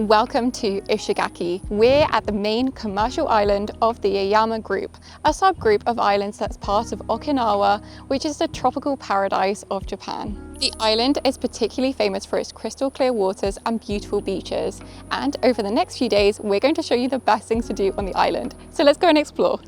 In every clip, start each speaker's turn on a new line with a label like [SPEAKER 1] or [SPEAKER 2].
[SPEAKER 1] Welcome to Ishigaki. We're at the main commercial island of the Yaeyama group, a subgroup of islands that's part of Okinawa, which is the tropical paradise of Japan. The island is particularly famous for its crystal clear waters and beautiful beaches. And over the next few days, we're going to show you the best things to do on the island. So let's go and explore.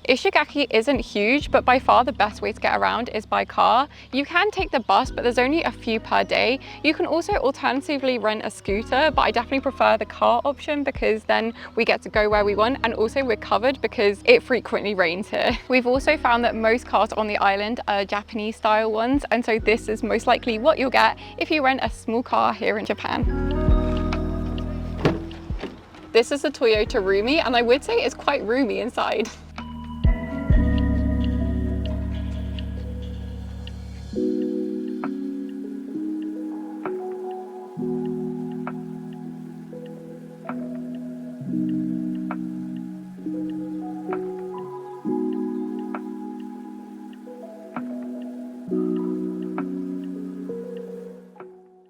[SPEAKER 1] Ishigaki isn't huge, but by far the best way to get around is by car. You can take the bus, but there's only a few per day. You can also alternatively rent a scooter, but I definitely prefer the car option because then we get to go where we want, and also we're covered because it frequently rains here. We've also found that most cars on the island are Japanese style ones, and so this is most likely what you'll get if you rent a small car here in Japan. This is a Toyota Roomy, and I would say it's quite roomy inside.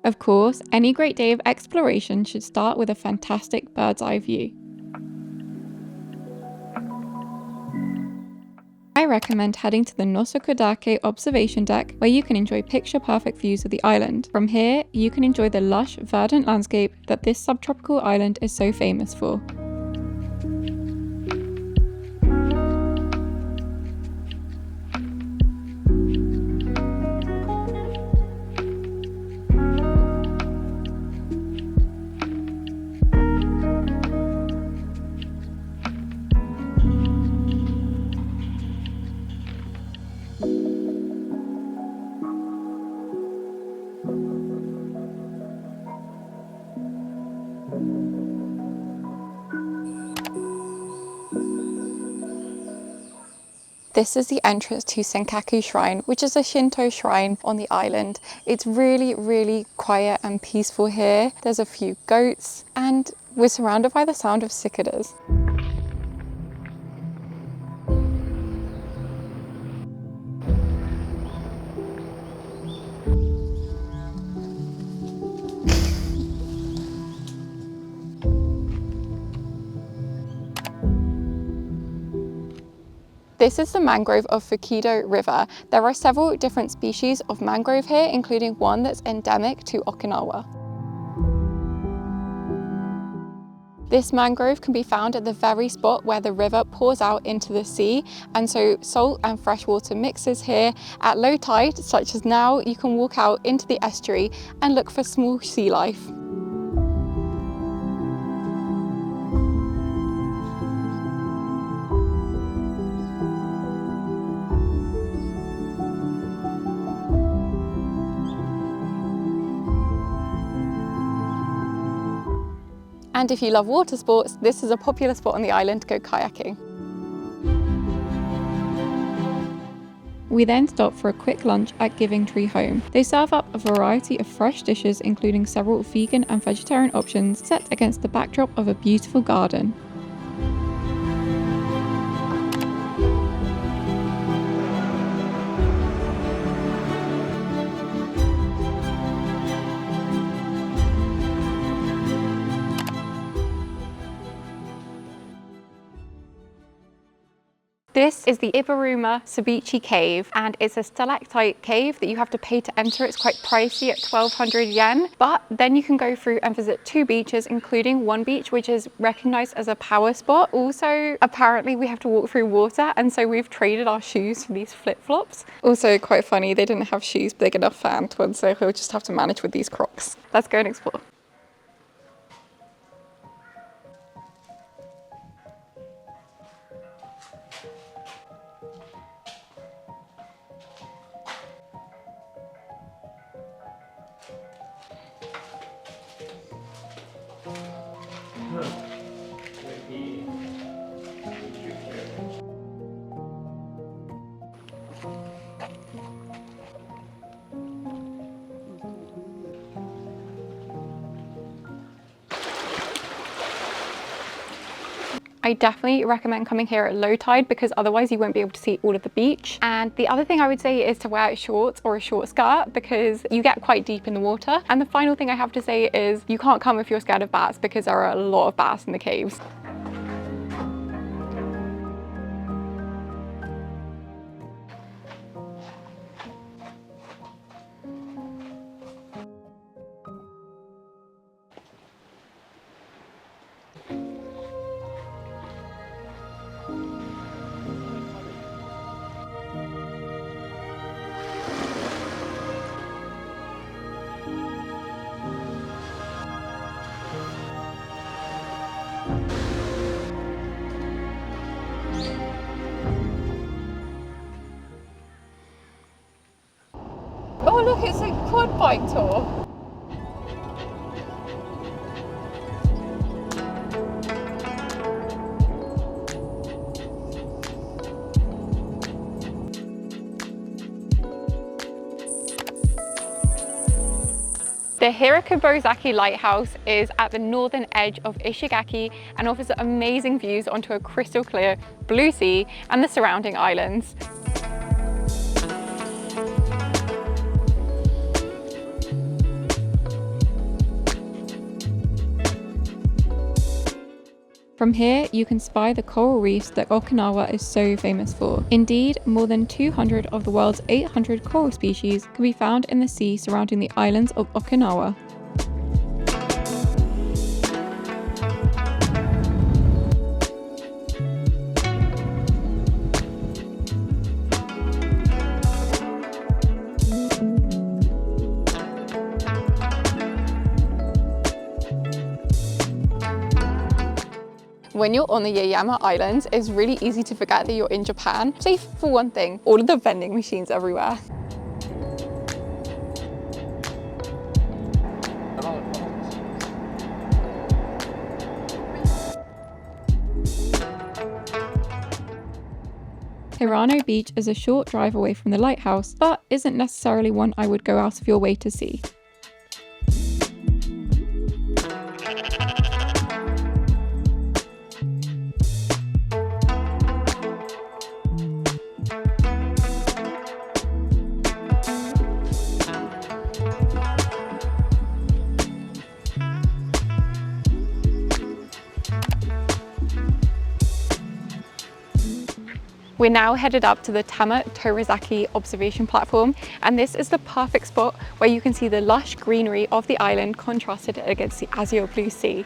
[SPEAKER 1] Of course, any great day of exploration should start with a fantastic bird's eye view. I recommend heading to the Nosokkadake observation deck, where you can enjoy picture-perfect views of the island. From here, you can enjoy the lush, verdant landscape that this subtropical island is so famous for. This is the entrance to Saku Shrine, which is a Shinto shrine on the island. It's really quiet and peaceful here. There's a few goats and we're surrounded by the sound of cicadas. This is the mangrove of Kakadu River. There are several different species of mangrove here, including one that's endemic to Okinawa. This mangrove can be found at the very spot where the river pours out into the sea, and so salt and fresh water mixes here. At low tide, such as now, you can walk out into the estuary and look for small sea life. And if you love water sports, this is a popular spot on the island to go kayaking. We then stop for a quick lunch at Giving Tree Home. They serve up a variety of fresh dishes, including several vegan and vegetarian options, set against the backdrop of a beautiful garden. This is the Iumasaichi Cave, and it's a stalactite cave that you have to pay to enter. It's quite pricey at 1,200 yen, but then you can go through and visit two beaches, including one beach which is recognized as a power spot. Also, apparently we have to walk through water, and so we've traded our shoes for these flip-flops. Also quite funny, they didn't have shoes big enough for Antoine, so he'll just have to manage with these Crocs. Let's go and explore. I definitely recommend coming here at low tide because otherwise you won't be able to see all of the beach. And the other thing I would say is to wear shorts or a short skirt because you get quite deep in the water. And the final thing I have to say is you can't come if you're scared of bats because there are a lot of bats in the caves. Oh look, it's a quad bike tour. The Hiroaki Lighthouse is at the northern edge of Ishigaki and offers amazing views onto a crystal clear blue sea and the surrounding islands. From here, you can spy the coral reefs that Okinawa is so famous for. Indeed, more than 200 of the world's 800 coral species can be found in the sea surrounding the islands of Okinawa. When you're on the Yaeyama Islands, it's really easy to forget that you're in Japan. Say for one thing, all of the vending machines everywhere. Hirano Beach is a short drive away from the lighthouse, but isn't necessarily one I would go out of your way to see. We're now headed up to the Tamatozaki observation platform, and this is the perfect spot where you can see the lush greenery of the island contrasted against the azure blue sea.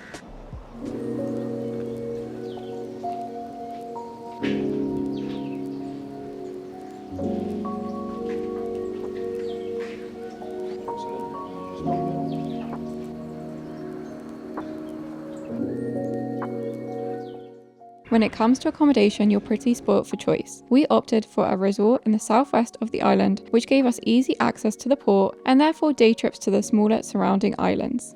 [SPEAKER 1] When it comes to accommodation, you're pretty spoilt for choice. We opted for a resort in the southwest of the island, which gave us easy access to the port and therefore day trips to the smaller surrounding islands.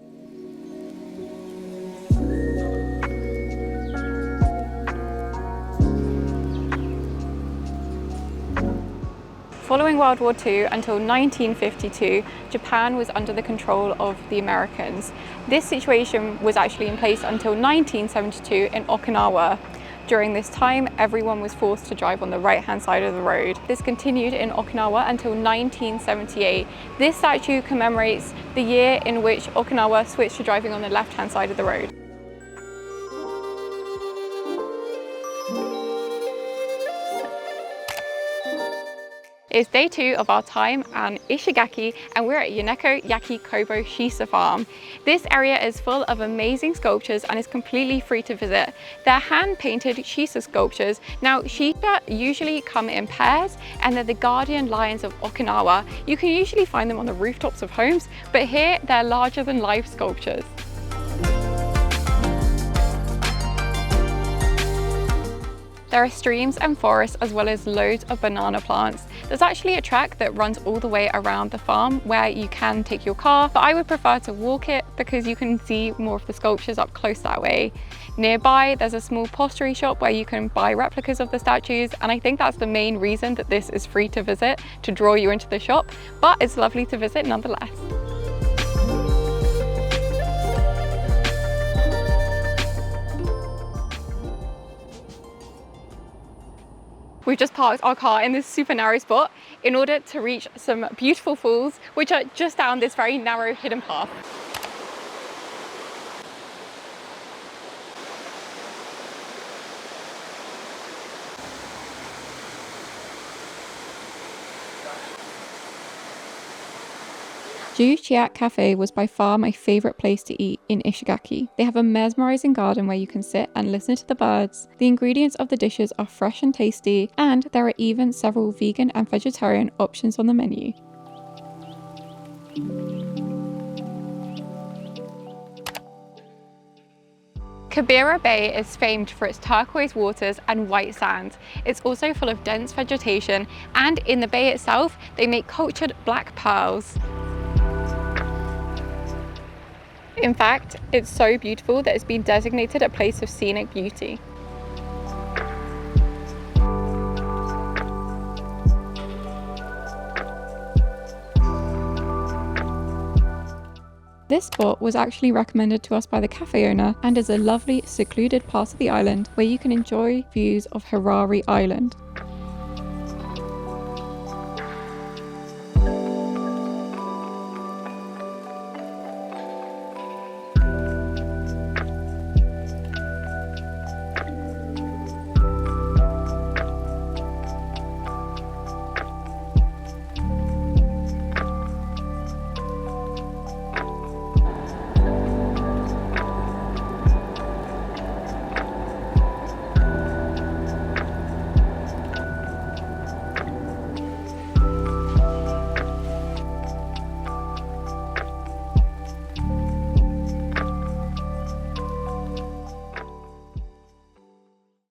[SPEAKER 1] Following World War II until 1952, Japan was under the control of the Americans. This situation was actually in place until 1972 in Okinawa. During this time, everyone was forced to drive on the right-hand side of the road. This continued in Okinawa until 1978. This statue commemorates the year in which Okinawa switched to driving on the left-hand side of the road. It's day 2 of our time on Ishigaki, and we're at Yaki Kobo Shisa Farm. This area is full of amazing sculptures and is completely free to visit. They're hand-painted Shisa sculptures. Now, Shisa usually come in pairs, and they're the guardian lions of Okinawa. You can usually find them on the rooftops of homes, but here they're larger than life sculptures. There are streams and forests as well as loads of banana plants. There's actually a track that runs all the way around the farm where you can take your car, but I would prefer to walk it because you can see more of the sculptures up close that way. Nearby, there's a small pottery shop where you can buy replicas of the statues, and I think that's the main reason that this is free to visit, to draw you into the shop, but it's lovely to visit nonetheless. We've just parked our car in this super narrow spot in order to reach some beautiful falls, which are just down this very narrow hidden path. Jat Cafe was by far my favourite place to eat in Ishigaki. They have a mesmerising garden where you can sit and listen to the birds. The ingredients of the dishes are fresh and tasty, and there are even several vegan and vegetarian options on the menu. Kakadu Bay is famed for its turquoise waters and white sand. It's also full of dense vegetation, and in the bay itself, they make cultured black pearls. In fact, it's so beautiful that it's been designated a place of scenic beauty. This spot was actually recommended to us by the cafe owner and is a lovely, secluded part of the island where you can enjoy views of Hiroaki Island.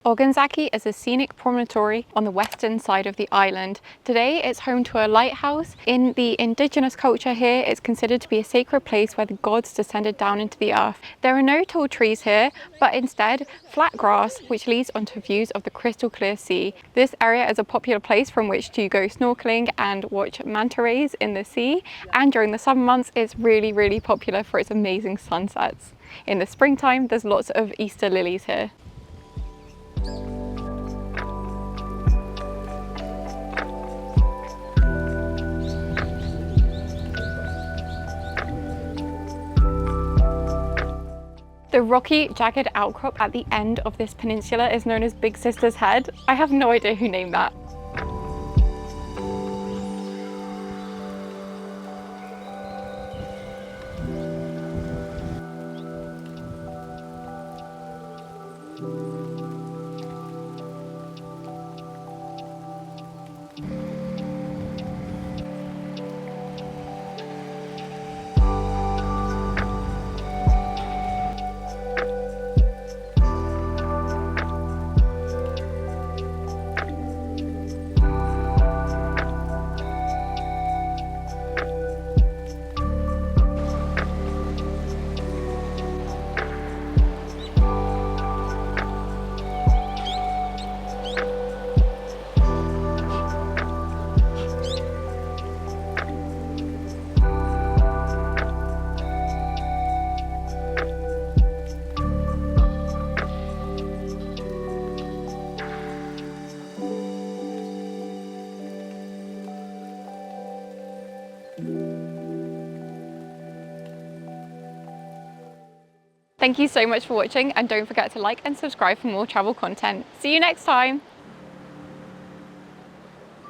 [SPEAKER 1] Oran Zaki is a scenic promontory on the western side of the island. Today it's home to a lighthouse. In the indigenous culture here, it's considered to be a sacred place where the gods descended down into the earth. There are no tall trees here, but instead flat grass which leads onto views of the crystal clear sea. This area is a popular place from which to go snorkeling and watch manta rays in the sea, and during the summer months it's really popular for its amazing sunsets. In the springtime there's lots of Easter lilies here. The rocky, jagged outcrop at the end of this peninsula is known as Big Sister's Head. I have no idea who named that. Thank you so much for watching, and don't forget to like and subscribe for more travel content. See you next time!